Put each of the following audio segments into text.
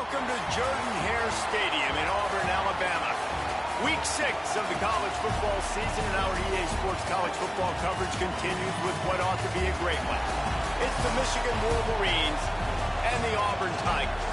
Welcome to Jordan-Hare Stadium in Auburn, Alabama. Week 6 of the college football season, and our EA Sports college football coverage continues with what ought to be a great one. It's the Michigan Wolverines and the Auburn Tigers.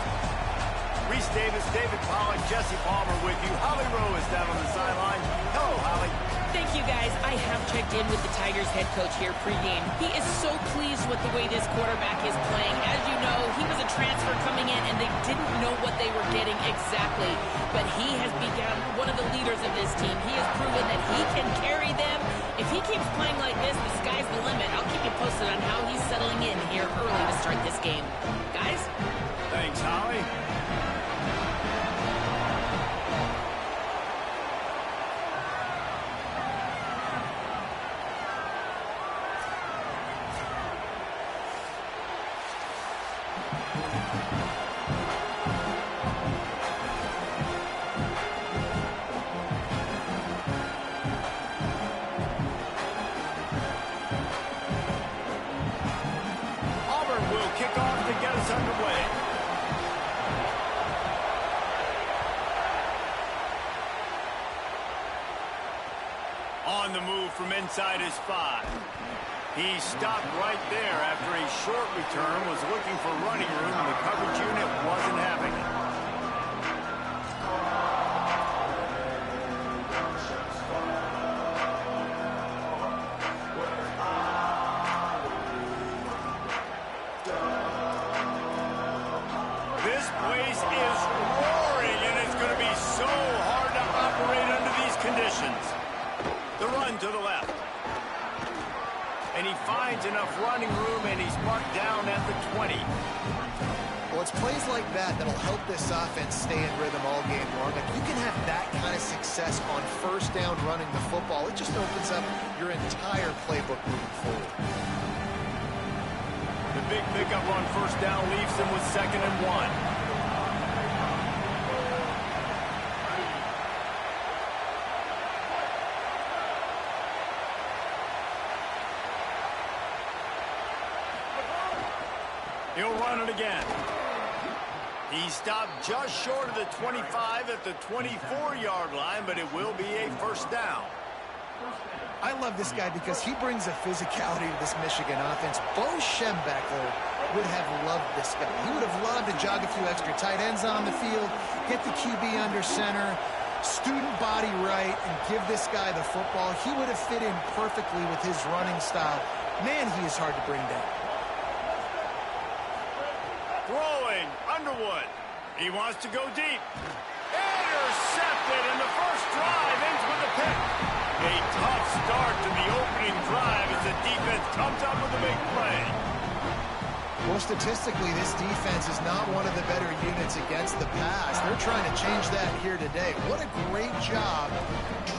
Reese Davis, David Pollack, Jesse Palmer with you. Holly Rowe is down on the sideline. Hello, Holly. Thank you, guys. I have checked in with the Tigers head coach here pregame. He is so pleased with the way this quarterback is playing. As you know, he was a transfer coming in, and they didn't know what they were getting exactly. But he has become one of the leaders of this team. He has proven that he can carry them. If he keeps playing like this, the sky's the limit. I'll keep you posted on how he's settling in here early to start this game. Guys? Thanks, Holly. On the move from inside his 5. He stopped right there after a short return, was looking for running room, and the coverage unit wasn't having it. This place is roaring, and it's going to be so hard to operate under these conditions. The run to the left. And he finds enough running room, and he's marked down at the 20. Well, it's plays like that that'll help this offense stay in rhythm all game long. If you can have that kind of success on first down running the football, it just opens up your entire playbook moving forward. The big pickup on first down leaves him with 2nd and 1. He'll run it again. He stopped just short of the 25 at the 24-yard line, but it will be a first down. I love this guy because he brings a physicality to this Michigan offense. Bo Schembechler would have loved this guy. He would have loved to jog a few extra tight ends on the field, get the QB under center, student body right, and give this guy the football. He would have fit in perfectly with his running style. Man, he is hard to bring down. Throwing, Underwood. He wants to go deep. Intercepted, and the first drive ends with a pick. A tough start to the opening drive as the defense comes up with a big play. Well, statistically, this defense is not one of the better units against the pass. They're trying to change that here today. What a great job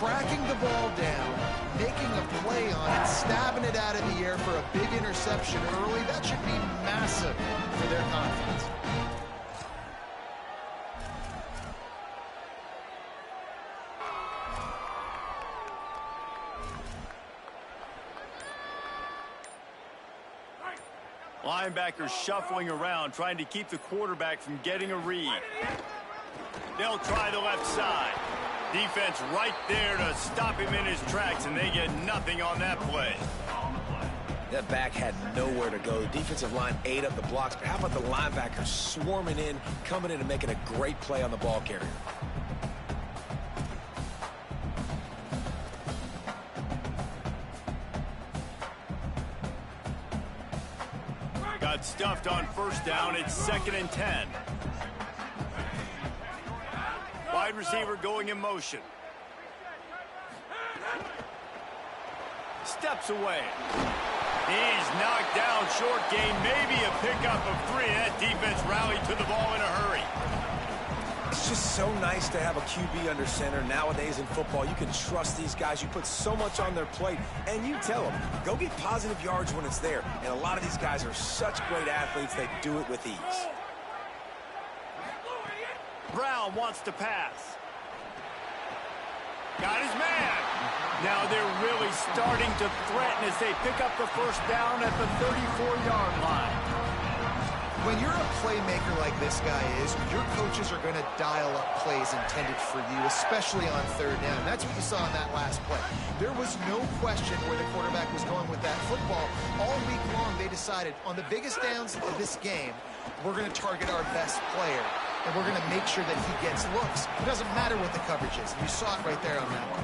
tracking the ball down, making a play on it, stabbing it out of the air for a big interception early. That should be massive for their confidence. Linebackers shuffling around, trying to keep the quarterback from getting a read. They'll try the left side. Defense right there to stop him in his tracks, and they get nothing on that play. That back had nowhere to go. The defensive line ate up the blocks, but how about the linebackers swarming in, coming in and making a great play on the ball carrier? Got stuffed on first down. It's 2nd and 10. Wide receiver going in motion. Steps away. He's knocked down, short gain, maybe a pickup of 3. That defense rallied to the ball in a hurry. It's just so nice to have a QB under center. Nowadays in football, you can trust these guys. You put so much on their plate, and you tell them, go get positive yards when it's there. And a lot of these guys are such great athletes, they do it with ease. Brown wants to pass. Got his man. Now they're really starting to threaten as they pick up the first down at the 34-yard line. When you're a playmaker like this guy is, your coaches are going to dial up plays intended for you, especially on third down. That's what you saw in that last play. There was no question where the quarterback was going with that football. All week long, they decided on the biggest downs of this game, we're going to target our best player, and we're going to make sure that he gets looks. It doesn't matter what the coverage is. You saw it right there on that one.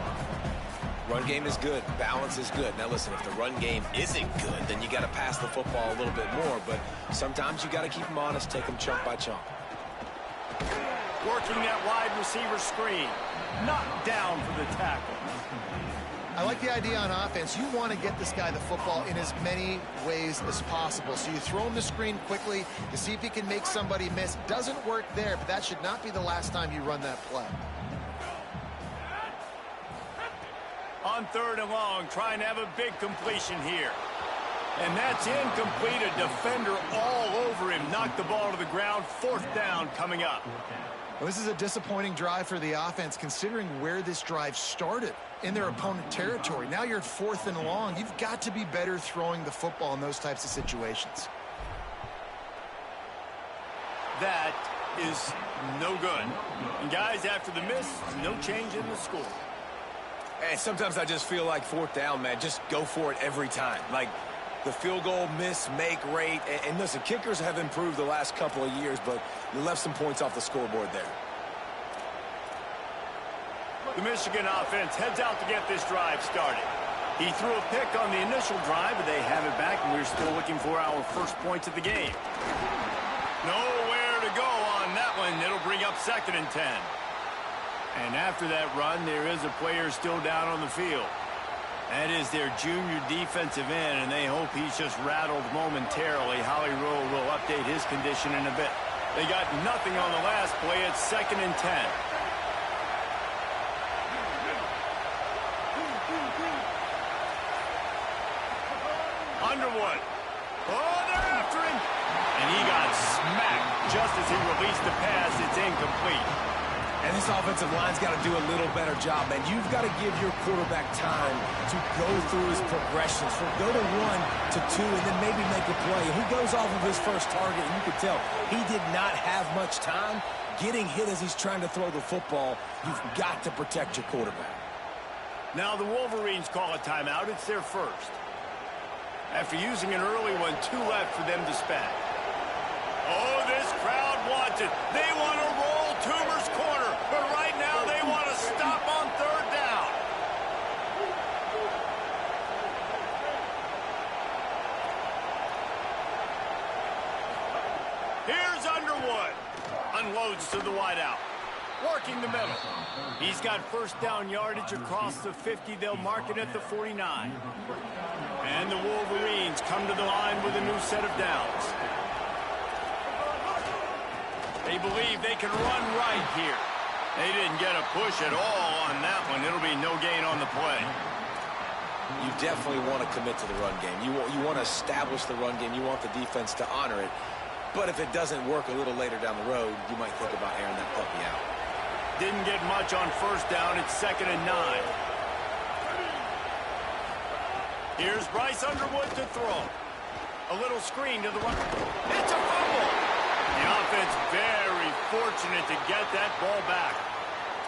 Run game is good. Balance is good. Now, listen, if the run game isn't good, then you got to pass the football a little bit more. But sometimes you got to keep them honest, take them chunk by chunk. Working that wide receiver screen. Knocked down for the tackle. I like the idea on offense. You want to get this guy the football in as many ways as possible. So you throw him the screen quickly to see if he can make somebody miss. Doesn't work there, but that should not be the last time you run that play. On third and long, trying to have a big completion here. And that's incomplete. A defender all over him. Knocked the ball to the ground. Fourth down coming up. Well, this is a disappointing drive for the offense, considering where this drive started in their opponent territory. Now you're at fourth and long. You've got to be better throwing the football in those types of situations. That is no good. And guys, after the miss, no change in the score. And sometimes I just feel like fourth down, man, just go for it every time. Like the field goal miss, make rate. And listen, kickers have improved the last couple of years, but you left some points off the scoreboard there. The Michigan offense heads out to get this drive started. He threw a pick on the initial drive, but they have it back, and we're still looking for our first points of the game. Nowhere to go on that one. It'll bring up 2nd and 10. And after that run, there is a player still down on the field. That is their junior defensive end, and they hope he's just rattled momentarily. Holly Rowe will update his condition in a bit. They got nothing on the last play. It's 2nd and 10. Underwood. Oh, they're after him. And he got smacked just as he released the pass. It's incomplete. And this offensive line's got to do a little better job, man. You've got to give your quarterback time to go through his progressions. From go to 1 to 2 and then maybe make a play. And he goes off of his first target, and you can tell he did not have much time getting hit as he's trying to throw the football. You've got to protect your quarterback. Now the Wolverines call a timeout. It's their first. After using an early one, 2 left for them to spend. Oh, this crowd wants it. They want to roll Toomer's corner, but right now they want to stop on third down. Here's Underwood. Unloads to the wideout. Working the middle. He's got first down yardage across the 50. They'll mark it at the 49. And the Wolverines come to the line with a new set of downs. They believe they can run right here. They didn't get a push at all on that one. It'll be no gain on the play. You definitely want to commit to the run game. You want to establish the run game. You want the defense to honor it. But if it doesn't work a little later down the road, you might think about airing that puppy out. Didn't get much on first down. It's 2nd and 9. Here's Bryce Underwood to throw. A little screen to the right. It's a fumble. The offense very fortunate to get that ball back.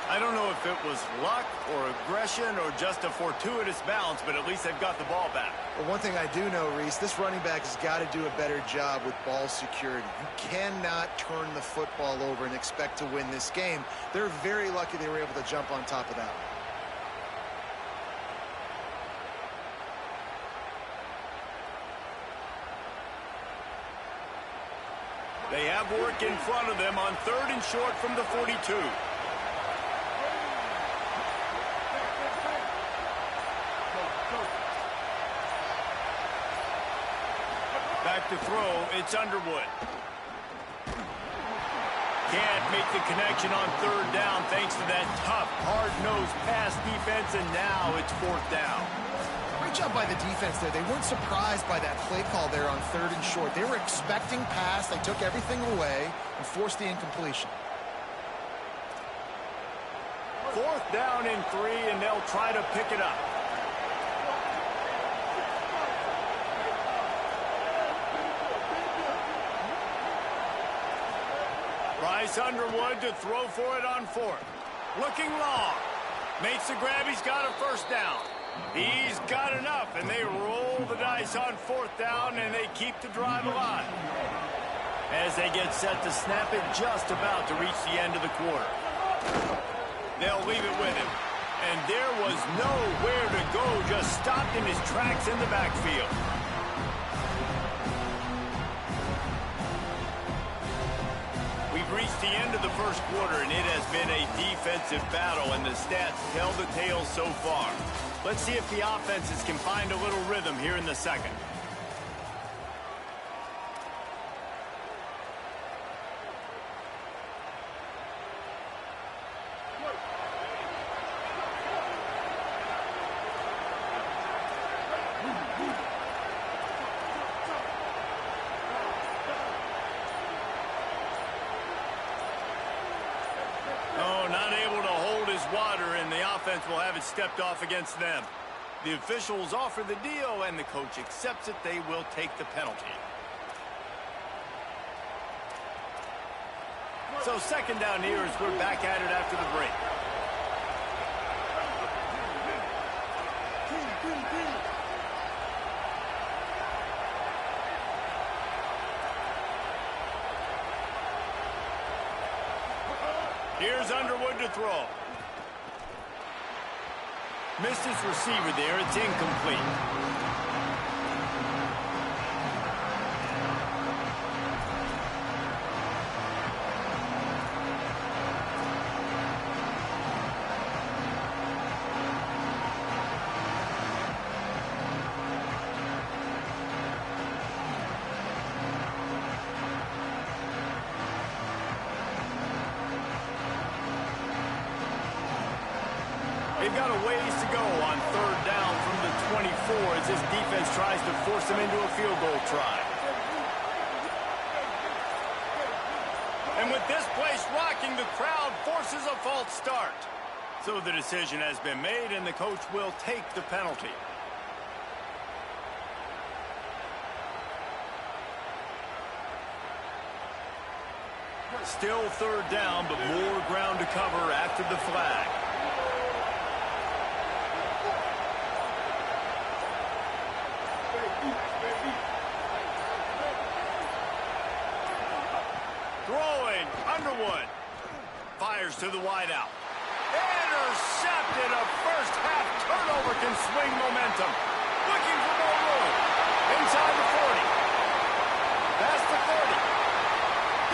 I don't know if it was luck or aggression or just a fortuitous bounce, but at least they've got the ball back. Well, one thing I do know, Reese, this running back has got to do a better job with ball security. You cannot turn the football over and expect to win this game. They're very lucky they were able to jump on top of that one. They have work in front of them on 3rd and short from the 42. Back to throw, it's Underwood. Can't make the connection on 3rd down thanks to that tough, hard-nosed pass defense, and now it's 4th down. Great job by the defense there. They weren't surprised by that play call there on 3rd and short. They were expecting pass. They took everything away and forced the incompletion. 4th down and 3, and they'll try to pick it up. Bryce Underwood to throw for it on fourth. Looking long. Makes the grab. He's got a first down. He's got enough, and they roll the dice on fourth down, and they keep the drive alive. As they get set to snap it, just about to reach the end of the quarter. They'll leave it with him. And there was nowhere to go, just stopped in his tracks in the backfield. We've reached the end of the first quarter, and it has been a defensive battle, and the stats tell the tale so far. Let's see if the offenses can find a little rhythm here in the second. Not able to hold his water, and the offense will have it stepped off against them. The officials offer the deal, and the coach accepts it. They will take the penalty. So second down here as we're back at it after the break. Here's Underwood to throw. Missed his receiver there. It's incomplete. They've got a ways to go on third down from the 24 as this defense tries to force them into a field goal try. And with this place rocking, the crowd forces a false start. So the decision has been made, and the coach will take the penalty. Still third down, but more ground to cover after the flag. Throwing, Underwood. Fires to the wideout. Intercepted. A first half turnover can swing momentum. Looking for more room. Inside the 40. Past the 30.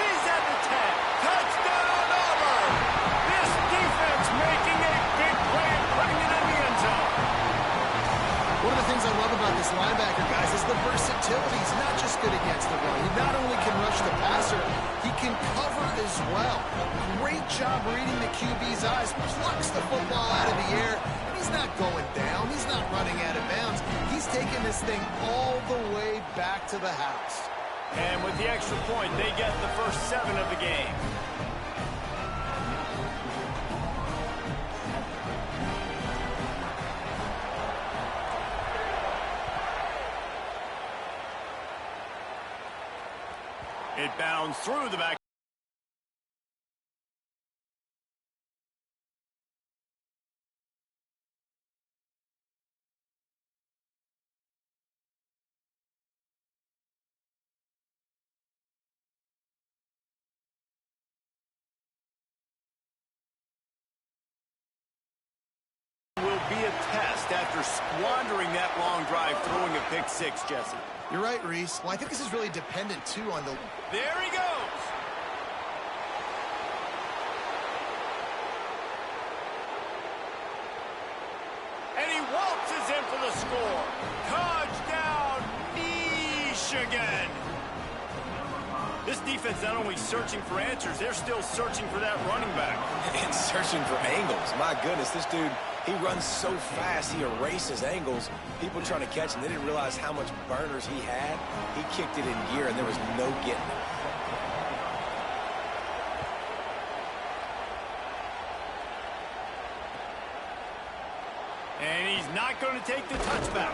He's at the 10. Touchdown, Auburn. This defense making a big play and putting it in the end zone. One of the things I love about this linebacker, guys, is the versatility. He's not just good against the run. He not only can rush the passer, he can cover as well. Great job reading the QB's eyes, plucks the football out of the air, and he's not going down. He's not running out of bounds. He's taking this thing all the way back to the house. And with the extra point, they get the first 7 of the game. It bounds through the back. Will be a test after squandering that long drive, throwing a pick six, Jesse. You're right, Reese. Well, I think this is really dependent, too, on the... There he goes. And he waltzes in for the score. Touchdown, Michigan. This defense not only searching for answers, they're still searching for that running back. And searching for angles. My goodness, this dude, he runs so fast, he erases angles. People trying to catch him, they didn't realize how much burners he had. He kicked it in gear, and there was no getting him. And he's not going to take the touchback.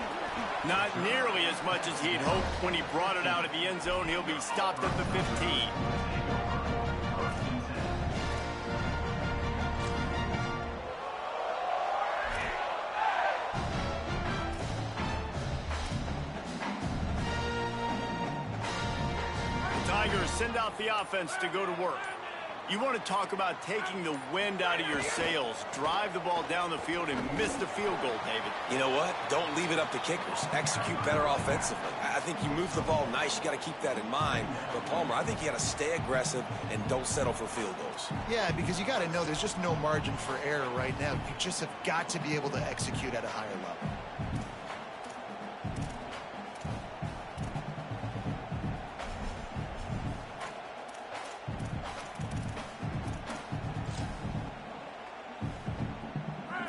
Not nearly as much as he'd hoped when he brought it out of the end zone. He'll be stopped at the 15. Tigers send out the offense to go to work. You want to talk about taking the wind out of your sails. Drive the ball down the field and miss the field goal, David. You know what? Don't leave it up to kickers. Execute better offensively. I think you move the ball nice. You got to keep that in mind. But, Palmer, I think you got to stay aggressive and don't settle for field goals. Yeah, because you got to know there's just no margin for error right now. You just have got to be able to execute at a higher level.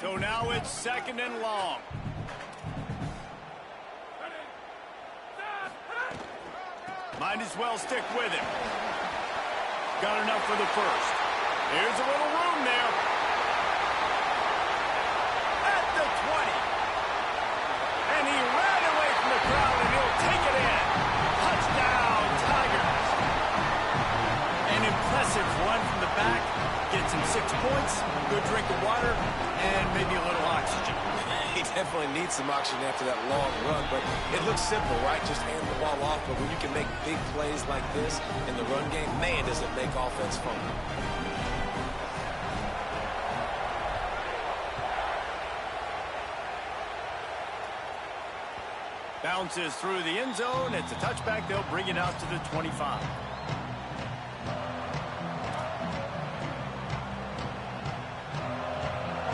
So now it's 2nd and long. Might as well stick with him. Got enough for the first. Here's a little room there. At the 20. And he ran away from the crowd, and he'll take it in. Touchdown, Tigers. An impressive run from the back. Gets him 6 points, good drink of water, and maybe a little oxygen. He definitely needs some oxygen after that long run, but it looks simple, right? Just hand the ball off, but when you can make big plays like this in the run game, man, does it make offense fun. Bounces through the end zone. It's a touchback. They'll bring it out to the 25.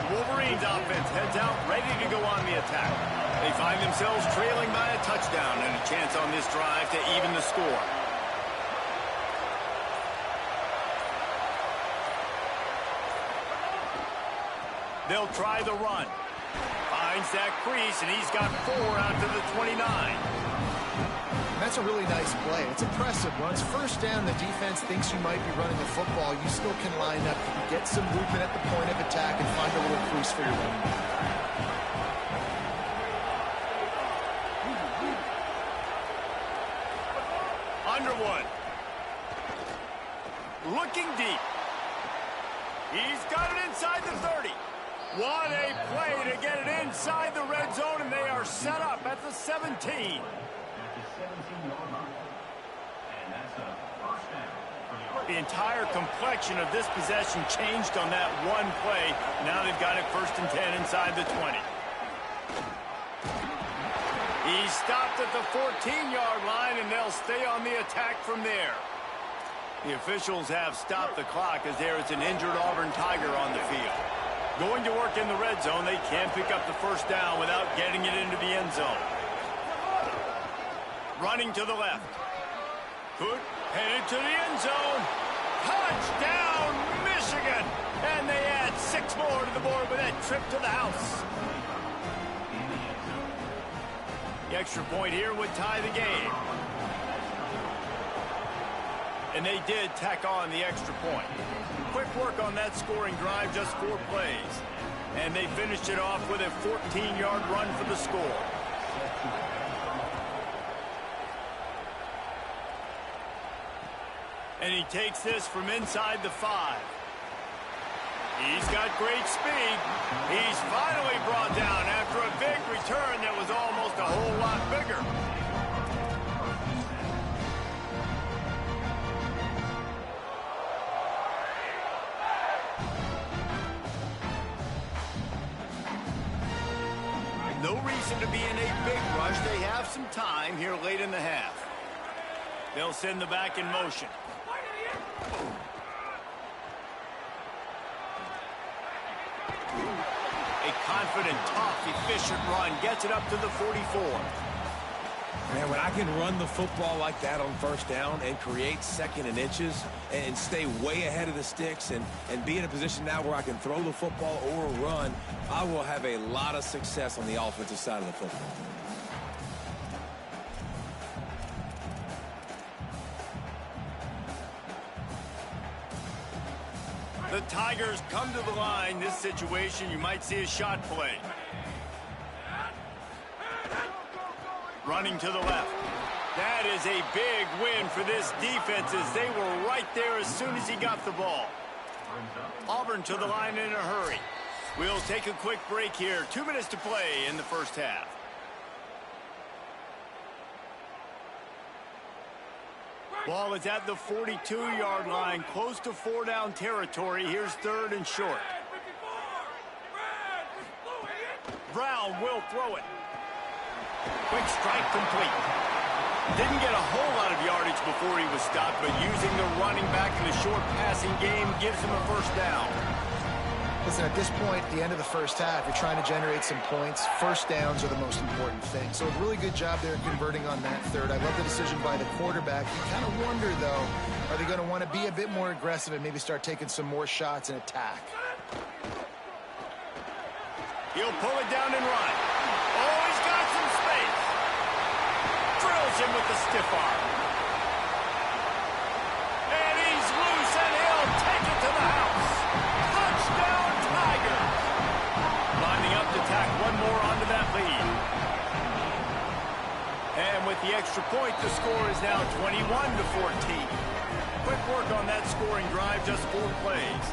Wolverines offense heads out, ready to go on the attack. They find themselves trailing by a touchdown and a chance on this drive to even the score. They'll try the run. Finds that crease, and he's got 4 out to the 29. That's a really nice play. It's impressive. When it's first down, the defense thinks you might be running the football. You still can line up. You can get some movement at the point of attack and find a little crease for your running back. Underwood. Looking deep. He's got it inside the 30. What a play to get it inside the red zone, and they are set up at the 17. The entire complexion of this possession changed on that one play. Now they've got it 1st and 10 inside the 20. He's stopped at the 14-yard line, and they'll stay on the attack from there. The officials have stopped the clock as there is an injured Auburn Tiger on the field. Going to work in the red zone, they can't pick up the first down without getting it into the end zone. Running to the left. Good. Headed to the end zone. Touchdown, Michigan! And they add 6 more to the board with that trip to the house. The extra point here would tie the game. And they did tack on the extra point. Quick work on that scoring drive, just 4 plays. And they finished it off with a 14-yard run for the score. And he takes this from inside the 5. He's got great speed. He's finally brought down after a big return that was almost a whole lot bigger. No reason to be in a big rush. They have some time here late in the half. They'll send the back in motion. A confident, tough, efficient run gets it up to the 44. Man, when I can run the football like that on 1st down and create 2nd and inches and stay way ahead of the sticks and be in a position now where I can throw the football or run, I will have a lot of success on the offensive side of the football. The Tigers come to the line. This situation, you might see a shot play. Running to the left. That is a big win for this defense as they were right there as soon as he got the ball. Auburn to the line in a hurry. We'll take a quick break here. 2 minutes to play in the first half. Ball is at the 42-yard line, close to 4-down territory. Here's 3rd and short. Brown will throw it. Quick strike complete. Didn't get a whole lot of yardage before he was stopped, but using the running back in the short passing game gives him a 1st down. Listen, at this point, at the end of the first half, you're trying to generate some points. 1st downs are the most important thing. So a really good job there converting on that 3rd. I love the decision by the quarterback. You kind of wonder, though, are they going to want to be a bit more aggressive and maybe start taking some more shots and attack? He'll pull it down and run. Oh, he's got some space. Drills him with the stiff arm. And he's loose, and he'll take it to the house. Touchdown, Tigers. Lining up to tack one more onto that lead. And with the extra point, the score is now 21-14. Quick work on that scoring drive, just 4 plays.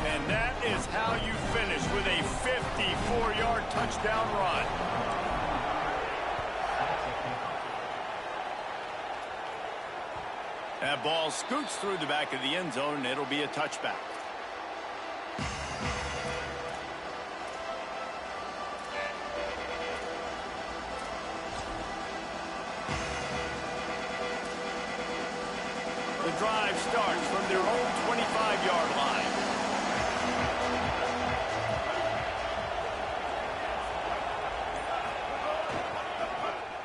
And that is how you finish with a 54-yard touchdown run. That ball scoots through the back of the end zone, and it'll be a touchback. The drive starts from their own 25-yard line.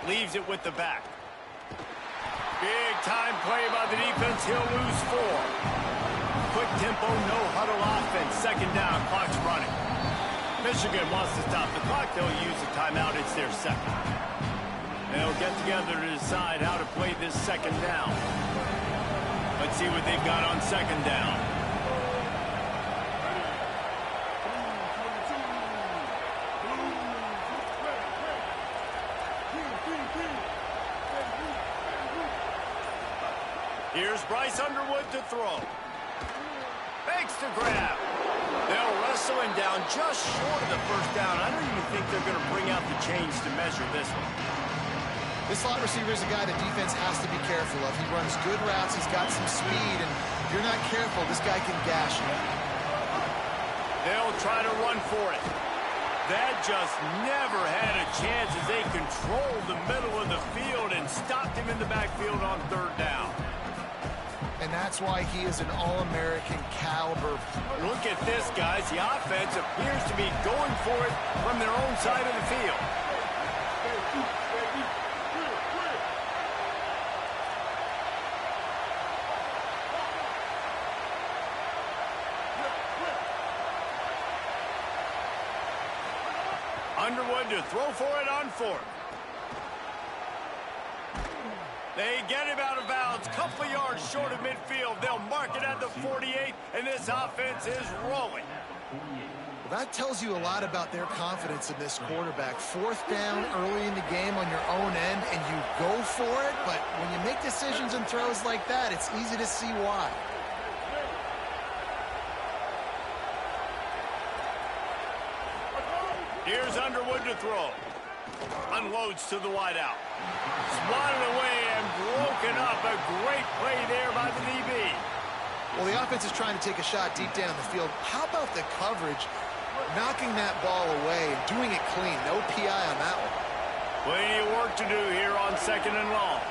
Leaves it with the back. Big time play by the defense. He'll lose 4. Quick tempo, no huddle offense. 2nd down, clock's running. Michigan wants to stop the clock. They'll use the timeout. It's their 2nd. They'll get together to decide how to play this 2nd down. Let's see what they've got on 2nd down. Here's Bryce Underwood to throw. Fakes to grab. They'll wrestle him down just short of the 1st down. I don't even think they're going to bring out the chains to measure this one. This slot receiver is a guy the defense has to be careful of. He runs good routes. He's got some speed, and if you're not careful, this guy can gash you. They'll try to run for it. That just never had a chance as they controlled the middle of the field and stopped him in the backfield on 3rd down. And that's why he is an All-American caliber. Look at this, guys. The offense appears to be going for it from their own side of the field. Underwood to throw for it on 4th. They get him out of bounds, couple of yards short of midfield. They'll mark it at the 48, and this offense is rolling. Well, that tells you a lot about their confidence in this quarterback. 4th down early in the game on your own end, and you go for it, but when you make decisions and throws like that, it's easy to see why. Here's Underwood to throw. Unloads to the wideout. Swatted away and broken up. A great play there by the DB. Well, the offense is trying to take a shot deep down the field. How about the coverage, knocking that ball away and doing it clean? No PI on that one. Plenty of work to do here on 2nd and long.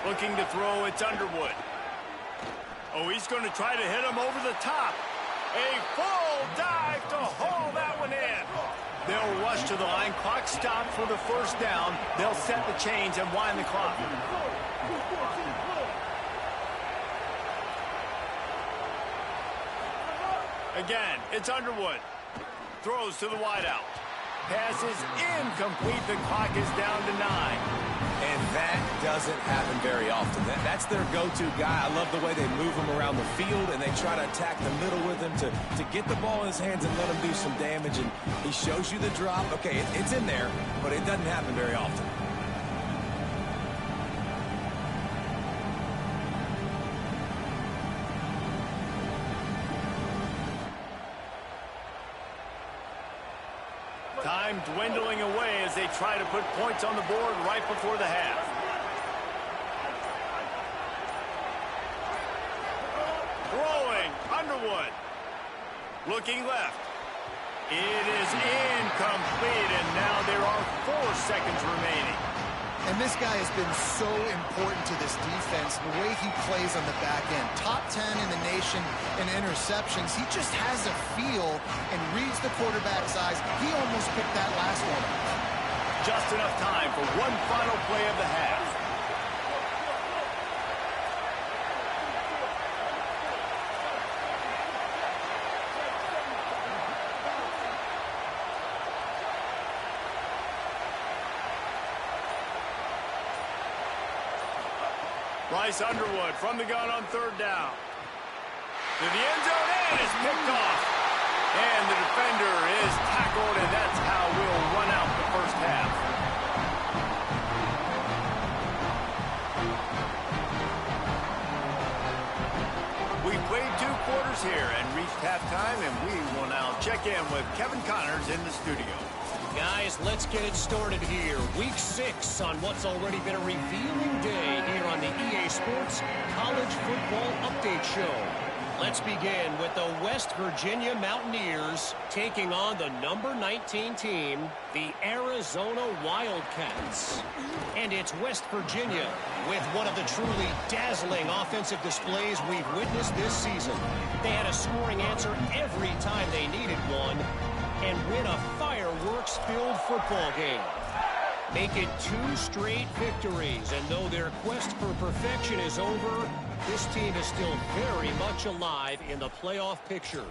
Looking to throw, it's Underwood. Oh, he's going to try to hit him over the top. A full dive to haul that one in. They'll rush to the line. Clock stopped for the 1st down. They'll set the chains and wind the clock. Again, it's Underwood. Throws to the wideout. Pass is incomplete. The clock is down to 9. And that doesn't happen very often. That's their go-to guy. I love the way they move him around the field, and they try to attack the middle with him to get the ball in his hands and let him do some damage. And he shows you the drop. Okay, it's in there, but it doesn't happen very often. Time dwindling away as they try to put points on the board right before the half. Throwing, Underwood. Looking left. It is incomplete, and now there are 4 seconds remaining. And this guy has been so important to this defense, the way he plays on the back end. Top 10 in the nation in interceptions. He just has a feel and reads the quarterback's eyes. He almost picked that last one. Just enough time for one final play of the half. Bryce Underwood from the gun on 3rd down. To the end zone, and it's picked off. And the defender is tackled, and that's how we'll run out the first half. We played 2 quarters here and reached halftime, and we will now check in with Kevin Connors in the studio. Guys, let's get it started here. Week 6 on what's already been a revealing day here on the EA Sports College Football Update Show. Let's begin with the West Virginia Mountaineers taking on the number 19 team, the Arizona Wildcats. And it's West Virginia with one of the truly dazzling offensive displays we've witnessed this season. They had a scoring answer every time they needed one, and win a fireworks-filled football game. Make it 2 straight victories, and though their quest for perfection is over, this team is still very much alive in the playoff picture.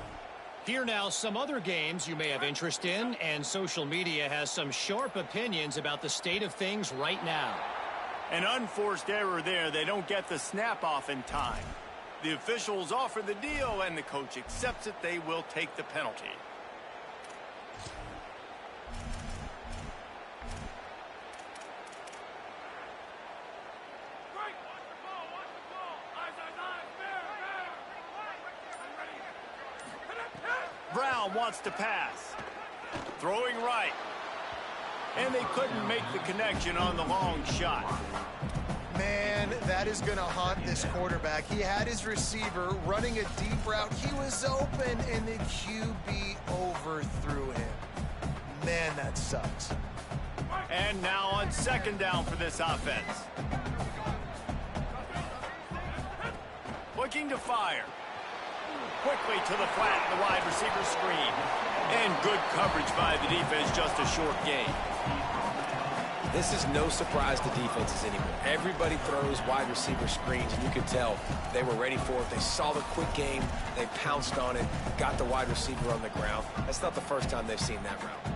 Here now, some other games you may have interest in, and social media has some sharp opinions about the state of things right now. An unforced error there. They don't get the snap off in time. The officials offer the deal, and the coach accepts it. They will take the penalty. Brown wants to pass. Throwing right. And they couldn't make the connection on the long shot. Man, that is going to haunt this quarterback. He had his receiver running a deep route. He was open, and the QB overthrew him. Man, that sucks. And now on 2nd down for this offense. Looking to fire. Quickly to the flat, the wide receiver screen. And good coverage by the defense, just a short gain. This is no surprise to defenses anymore. Everybody throws wide receiver screens, and you could tell they were ready for it. They saw the quick game. They pounced on it, got the wide receiver on the ground. That's not the first time they've seen that route.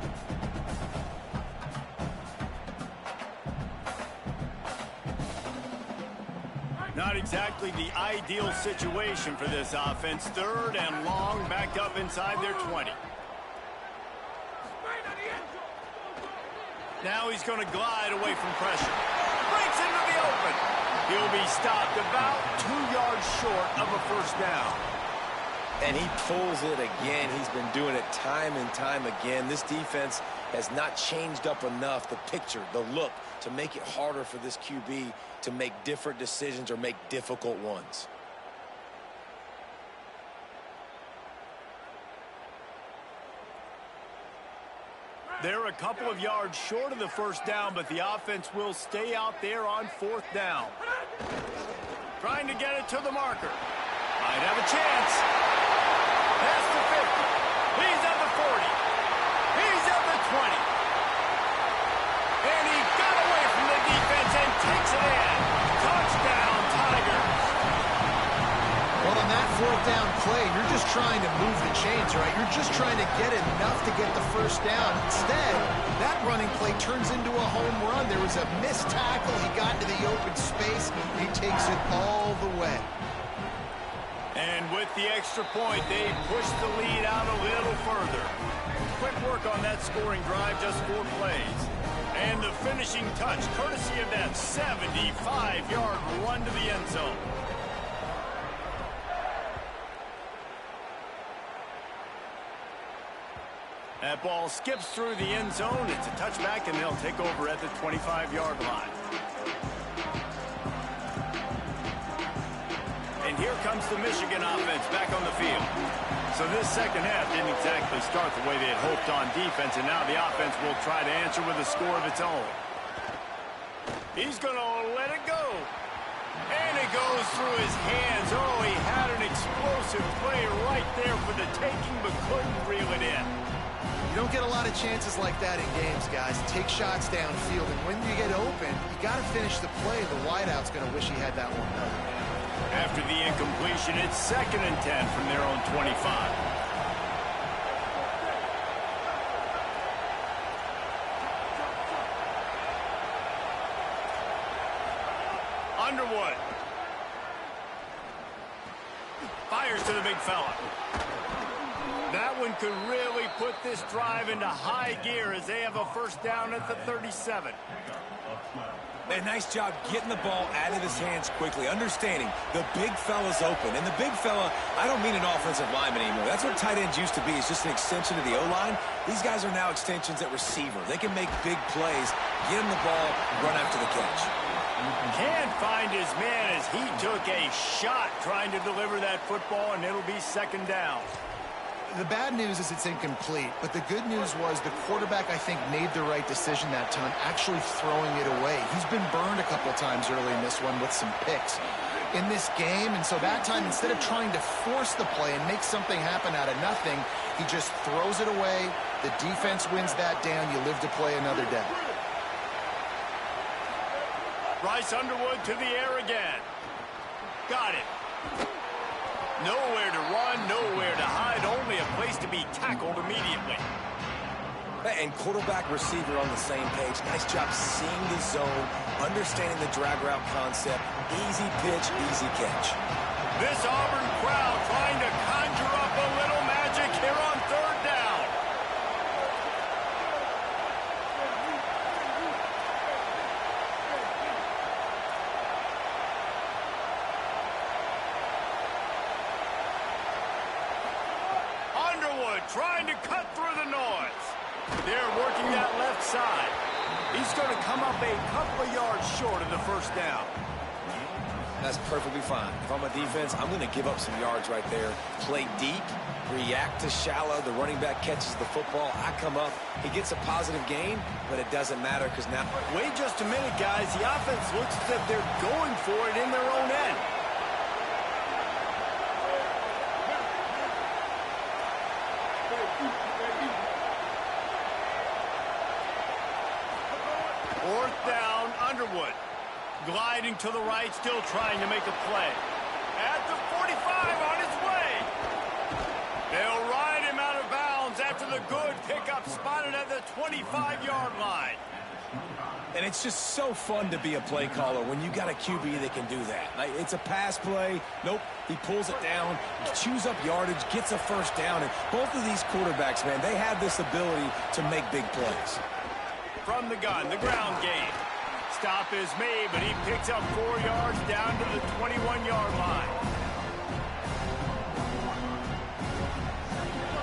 Not exactly the ideal situation for this offense. 3rd and long, backed up inside their 20. Now he's going to glide away from pressure. Breaks into the open. He'll be stopped about 2 yards short of a 1st down. And he pulls it again. He's been doing it time and time again. This defense has not changed up enough the picture, the look, to make it harder for this QB to make different decisions or make difficult ones. They're a couple of yards short of the 1st down, but the offense will stay out there on 4th down. Trying to get it to the marker. Might have a chance. Past the 50. He's at the 40. He's at the 20. And he got away from the defense and takes it in. Touchdown, Tigers. Well, on that 4th down play, you're just trying to move the chains, right? You're just trying to get enough to get the 1st down. Instead, that running play turns into a home run. There was a missed tackle. He got into the open space. He takes it all the way. And with the extra point, they push the lead out a little further. Quick work on that scoring drive, just 4 plays. And the finishing touch, courtesy of that 75-yard run to the end zone. That ball skips through the end zone. It's a touchback, and they'll take over at the 25-yard line. And here comes the Michigan offense back on the field. So this second half didn't exactly start the way they had hoped on defense, and now the offense will try to answer with a score of its own. He's going to let it go. And it goes through his hands. Oh, he had an explosive play right there for the taking, but couldn't reel it in. You don't get a lot of chances like that in games, guys. Take shots downfield, and when you get open, you got to finish the play. The wideout's going to wish he had that one. After the incompletion, it's 2nd and 10 from their own 25. Underwood. Fires to the big fella. That one could really put this drive into high gear as they have a first down at the 37. Man, nice job getting the ball out of his hands quickly, understanding the big fella's open. And the big fella, I don't mean an offensive lineman anymore. That's what tight ends used to be. It's just an extension of the O-line. These guys are now extensions at receiver. They can make big plays, get him the ball, run after the catch. Can't find his man as he took a shot trying to deliver that football, and it'll be 2nd down. The bad news is it's incomplete, but the good news was the quarterback, I think, made the right decision that time, actually throwing it away. He's been burned a couple of times early in this one with some picks in this game, and so that time, instead of trying to force the play and make something happen out of nothing, he just throws it away. The defense wins that down. You live to play another day. Bryce Underwood to the air again. Got it. Nowhere to run, nowhere to hide, only a place to be tackled immediately. And quarterback receiver on the same page. Nice job seeing the zone, understanding the drag route concept. Easy pitch, easy catch. This Auburn crowd trying to conjure up a little magic here on 3rd down. Trying to cut through the noise. They're working that left side. He's going to come up a couple of yards short of the first down. That's perfectly fine. If I'm a defense, I'm going to give up some yards right there. Play deep, react to shallow. The running back catches the football. I come up. He gets a positive gain, but it doesn't matter because now... Wait just a minute, guys. The offense looks as if they're going for it in their own end. Underwood gliding to the right, still trying to make a play. At the 45 on his way. They'll ride him out of bounds after the good pickup spotted at the 25-yard line. And it's just so fun to be a play caller when you got a QB that can do that. Like, it's a pass play. Nope, he pulls it down, chews up yardage, gets a first down. And both of these quarterbacks, man, they have this ability to make big plays. From the gun, the ground game. Stop is made, but he picks up 4 yards down to the 21-yard line.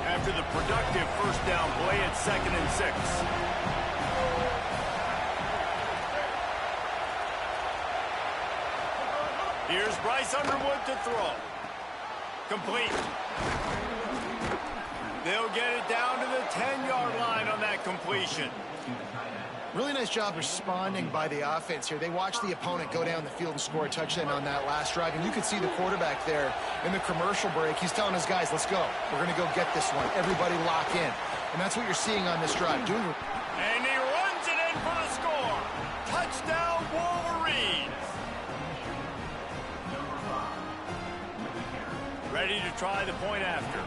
After the productive first down play at 2nd and 6. Here's Bryce Underwood to throw. Complete. They'll get it down to the 10-yard line on that completion. Really nice job responding by the offense here. They watched the opponent go down the field and score a touchdown on that last drive. And you could see the quarterback there in the commercial break. He's telling his guys, let's go. We're going to go get this one. Everybody lock in. And that's what you're seeing on this drive. And he runs it in for the score. Touchdown, Wolverines. Ready to try the point after.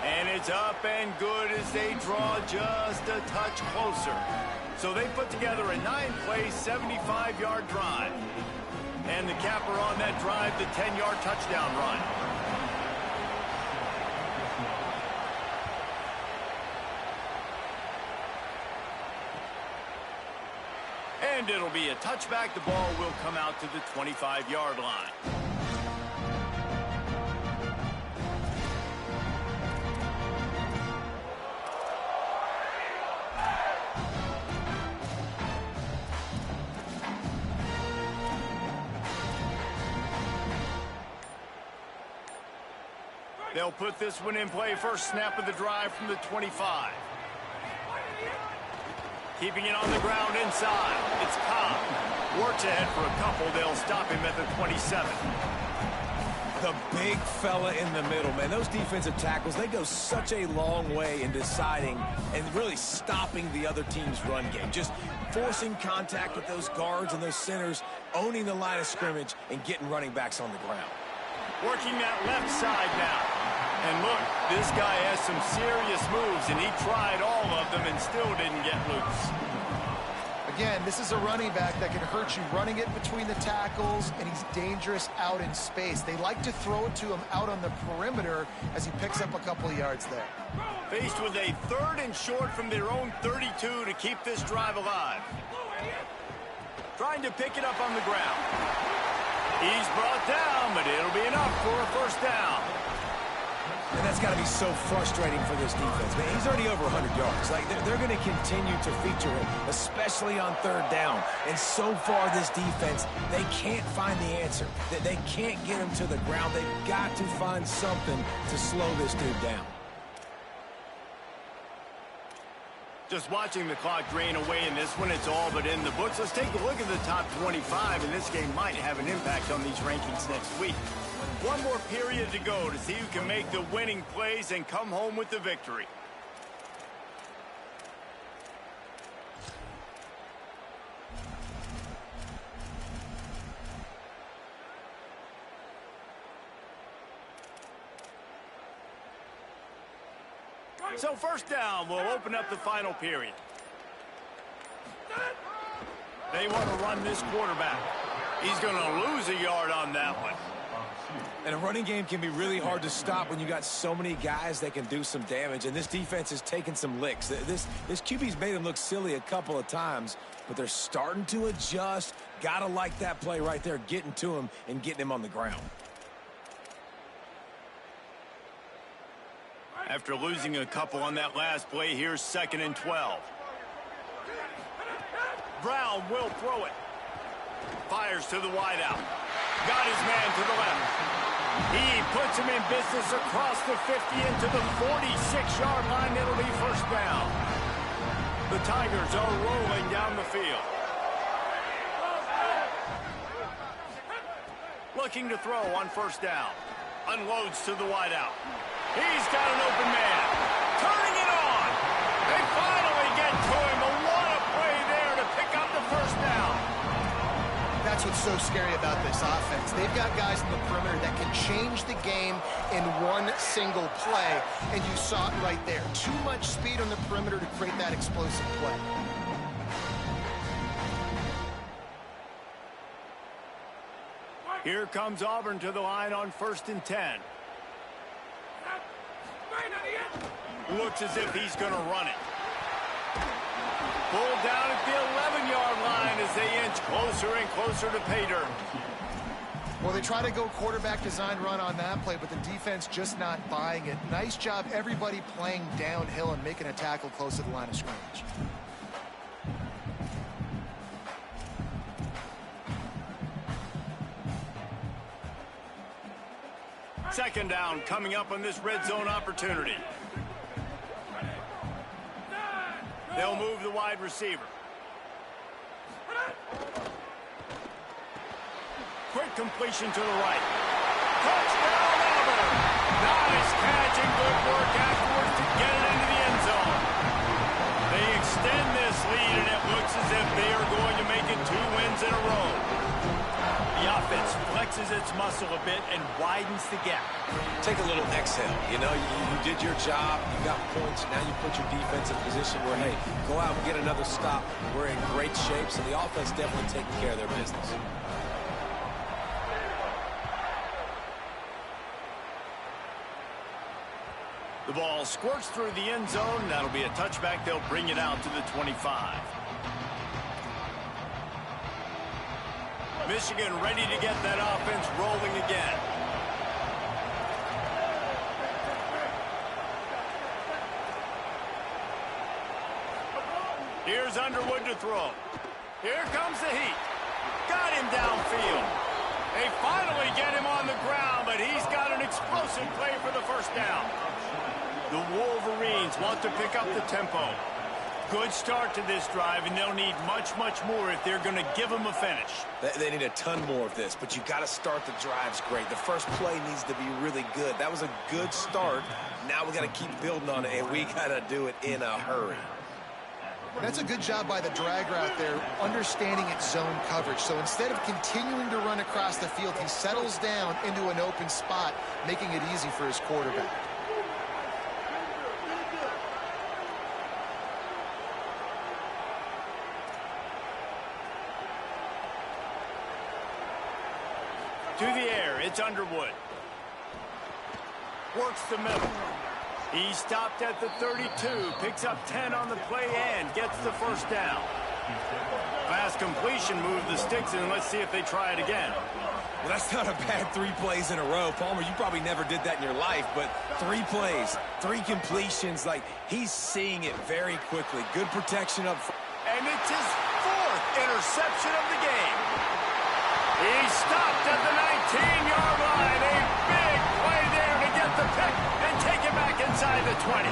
And it's up and good as they draw just a touch closer. So they put together a 9-play, 75-yard drive. And the capper on that drive, the 10-yard touchdown run. And it'll be a touchback. The ball will come out to the 25-yard line. They'll put this one in play. First snap of the drive from the 25. Keeping it on the ground inside. It's Cobb. Works ahead for a couple. They'll stop him at the 27. The big fella in the middle, man. Those defensive tackles, they go such a long way in deciding and really stopping the other team's run game. Just forcing contact with those guards and those centers, owning the line of scrimmage, and getting running backs on the ground. Working that left side now. And look, this guy has some serious moves, and he tried all of them and still didn't get loose. Again, this is a running back that can hurt you running it between the tackles, and he's dangerous out in space. They like to throw it to him out on the perimeter as he picks up a couple of yards there. Faced with a 3rd and short from their own 32 to keep this drive alive. Trying to pick it up on the ground. He's brought down, but it'll be enough for a first down. And that's got to be so frustrating for this defense, man. He's already over 100 yards. Like, they're going to continue to feature him, especially on 3rd down. And so far, this defense, they can't find the answer. They can't get him to the ground. They've got to find something to slow this dude down. Just watching the clock drain away in this one, it's all but in the books. Let's take a look at the top 25, and this game might have an impact on these rankings next week. One more period to go to see who can make the winning plays and come home with the victory. So first down will open up the final period. They want to run this quarterback. He's going to lose a yard on that one. And a running game can be really hard to stop when you got so many guys that can do some damage. And this defense is taking some licks. This QB's made them look silly a couple of times, but they're starting to adjust. Gotta like that play right there, getting to him and getting him on the ground. After losing a couple on that last play, here's 2nd and 12. Brown will throw it. Fires to the wideout. Got his man to the left. He puts him in business across the 50 into the 46-yard line. It'll be first down. The Tigers are rolling down the field. Looking to throw on first down. Unloads to the wideout. He's got an open man. Turning it on. They finally get to him. But what a play there to pick up the first down. That's what's so scary about this offense. They've got guys in the perimeter that can change the game in one single play, and you saw it right there. Too much speed on the perimeter to create that explosive play. Here comes Auburn to the line on 1st and 10. Looks as if he's going to run it. Pulled down at the 11-yard line as they inch closer and closer to pay dirt. Well, they try to go quarterback design run on that play, but the defense just not buying it. Nice job, everybody playing downhill and making a tackle close to the line of scrimmage. Second down coming up on this red zone opportunity. They'll move the wide receiver. Quick completion to the right. Touchdown, Auburn! Nice catch and good work afterwards to get it into the end zone. They extend this lead, and it looks as if they are going to make it 2 wins in a row. The offense flexes its muscle a bit and widens the gap. Take a little exhale. You know, you did your job. You got points. Now you put your defense in position where, hey, go out and get another stop. We're in great shape, so the offense definitely taking care of their business. The ball squirts through the end zone. That'll be a touchback. They'll bring it out to the 25. Michigan ready to get that offense rolling again. Here's Underwood to throw. Here comes the heat. Got him downfield. They finally get him on the ground, but he's got an explosive play for the first down. The Wolverines want to pick up the tempo. Good start to this drive, and they'll need much, much more if they're going to give them a finish. They need a ton more of this, but you got to start the drives great. The first play needs to be really good. That was a good start. Now we got to keep building on it, and we got to do it in a hurry. That's a good job by the drag route there, understanding its zone coverage. So instead of continuing to run across the field, he settles down into an open spot, making it easy for his quarterback. To the air, it's Underwood. Works the middle. He stopped at the 32, picks up 10 on the play and gets the first down. Fast completion, move the sticks, and let's see if they try it again. Well, that's not a bad 3 plays in a row. Palmer, you probably never did that in your life, but 3 plays, 3 completions, like he's seeing it very quickly. Good protection up front. And it's his 4th interception of the game. He stopped at the 19-yard line. A big play there to get the pick and take it back inside the 20.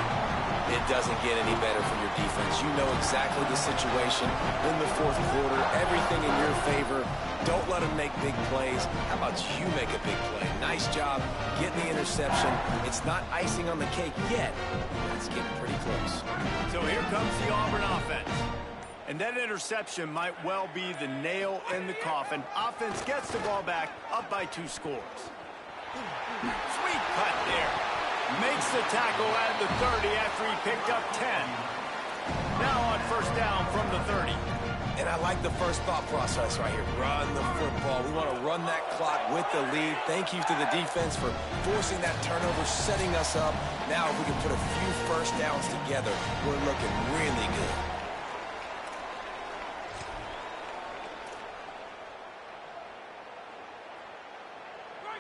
It doesn't get any better from your defense. You know exactly the situation in the 4th quarter. Everything in your favor. Don't let them make big plays. How about you make a big play? Nice job getting the interception. It's not icing on the cake yet, but it's getting pretty close. So here comes the Auburn offense. And that interception might well be the nail in the coffin. Offense gets the ball back, up by 2 scores. Sweet cut there. Makes the tackle at the 30 after he picked up 10. Now on first down from the 30. And I like the first thought process right here. Run the football. We want to run that clock with the lead. Thank you to the defense for forcing that turnover, setting us up. Now if we can put a few first downs together, we're looking really good.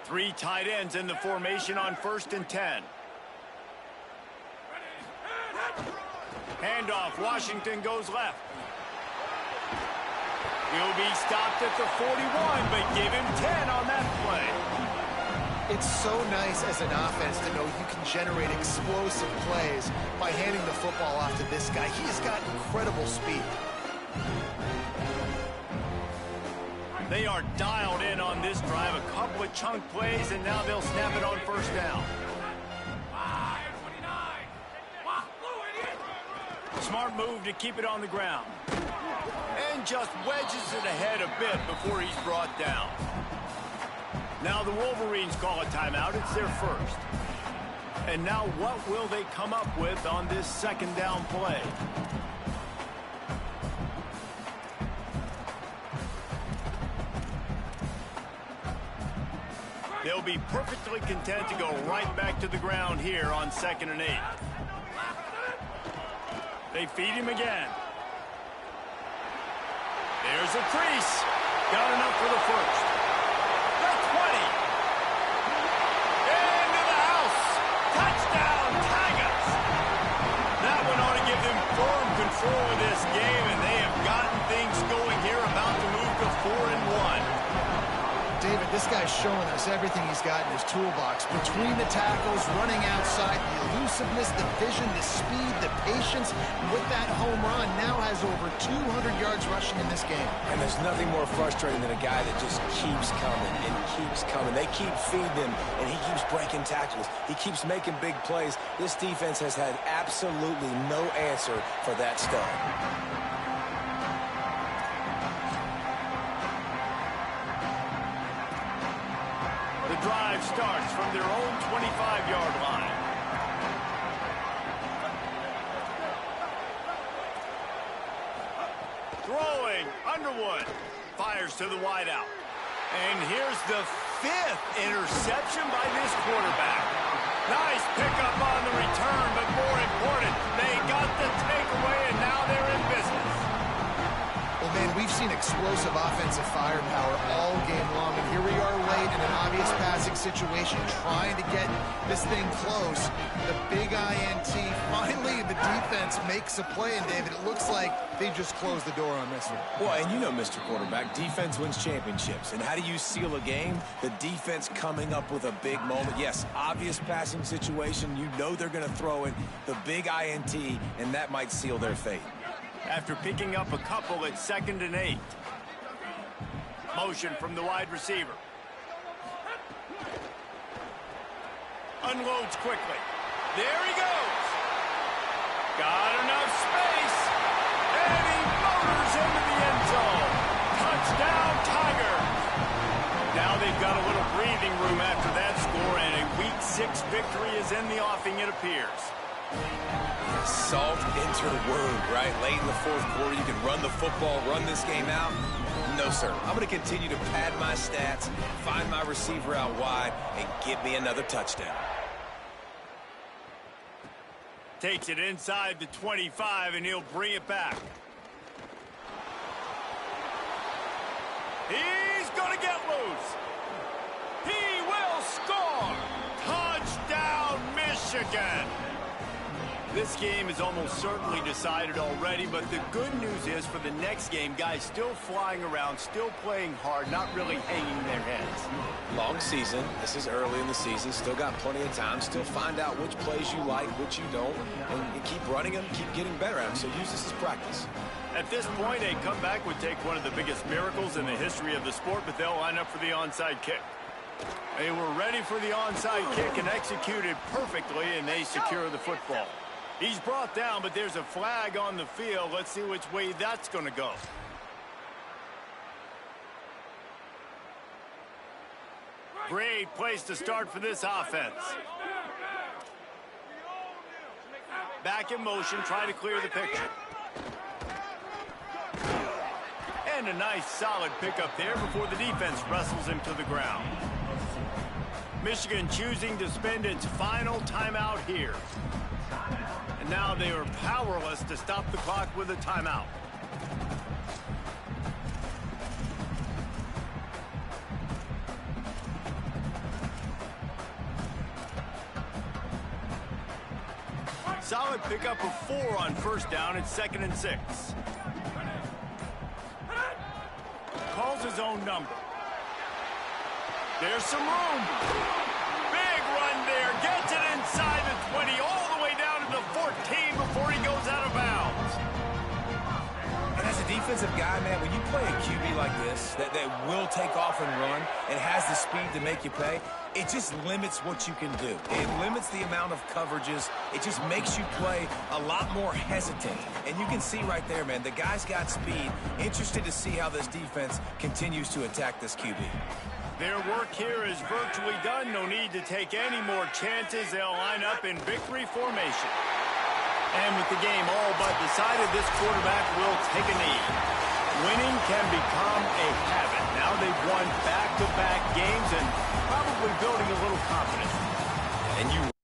Three tight ends in the formation on 1st and 10. Handoff, Washington goes left. He'll be stopped at the 41, but give him 10 on that play. It's so nice as an offense to know you can generate explosive plays by handing the football off to this guy. He's got incredible speed. They are dialed in on this drive. A couple of chunk plays, and now they'll snap it on first down. Smart move to keep it on the ground. And just wedges it ahead a bit before he's brought down. Now the Wolverines call a timeout. It's their first. And now what will they come up with on this 2nd down play? They'll be perfectly content to go right back to the ground here on 2nd and 8. They feed him again. There's a crease. Got enough for the first. The 20. Into the house. Touchdown, Tigers. That one ought to give them firm control of this game, and they have gotten things going here, about to move to 4-1. David, this guy's showing us everything he's got in his toolbox. Between the tackles, running outside, the elusiveness, the vision, the speed, the patience. With that home run, now has over 200 yards rushing in this game. And there's nothing more frustrating than a guy that just keeps coming and keeps coming. They keep feeding him, and he keeps breaking tackles. He keeps making big plays. This defense has had absolutely no answer for that stud. The drive starts from their own 25-yard line. Throwing, Underwood fires to the wideout. And here's the 5th interception by this quarterback. Nice pickup on the return, but more important, they got the takeaway, and now they're in business. Well, Man, we've seen explosive offensive firepower all game long, and here we are late in an obvious passing situation trying to get this thing close. The big INT, finally the defense makes a play, and David, it looks like they just closed the door on this one. Well, and you know, Mr. Quarterback, defense wins championships. And how do you seal a game? The defense coming up with a big moment. Yes, obvious passing situation. You know they're going to throw it. The big INT, and that might seal their fate. After picking up a couple at 2nd and 8. Motion from the wide receiver. Unloads quickly. There he goes. Got enough space. And he motors into the end zone. Touchdown, Tigers. Now they've got a little breathing room after that score, and a Week 6 victory is in the offing, it appears. Salt into the wound, right? Late in the fourth quarter, you can run the football, run this game out. No, sir. I'm going to continue to pad my stats, find my receiver out wide, and give me another touchdown. Takes it inside the 25, and he'll bring it back. He's going to get loose. He will score. Touchdown, Michigan. This game is almost certainly decided already, but the good news is for the next game, guys still flying around, still playing hard, not really hanging their heads. Long season. This is early in the season. Still got plenty of time. Still find out which plays you like, which you don't, and keep running them, keep getting better at them. So use this as practice. At this point, a comeback would take one of the biggest miracles in the history of the sport, but they'll line up for the onside kick. They were ready for the onside kick and executed perfectly, and they secure the football. He's brought down, but there's a flag on the field. Let's see which way that's going to go. Great place to start for this offense. Back in motion, try to clear the picture. And a nice solid pickup there before the defense wrestles him to the ground. Michigan choosing to spend its final timeout here. And now they are powerless to stop the clock with a timeout. Solid pickup of 4 on first down. It's 2nd and 6. Calls his own number. There's some room. Big run there. Gets it inside the 20, all the way down to the 14 before he goes out of bounds. And as a defensive guy, man, when you play a QB like this, that will take off and run and has the speed to make you pay, it just limits what you can do. It limits the amount of coverages. It just makes you play a lot more hesitant. And you can see right there, man, the guy's got speed. Interested to see how this defense continues to attack this QB. Their work here is virtually done. No need to take any more chances. They'll line up in victory formation. And with the game all but decided, this quarterback will take a knee. Winning can become a habit. Now they've won back-to-back games and probably building a little confidence. And you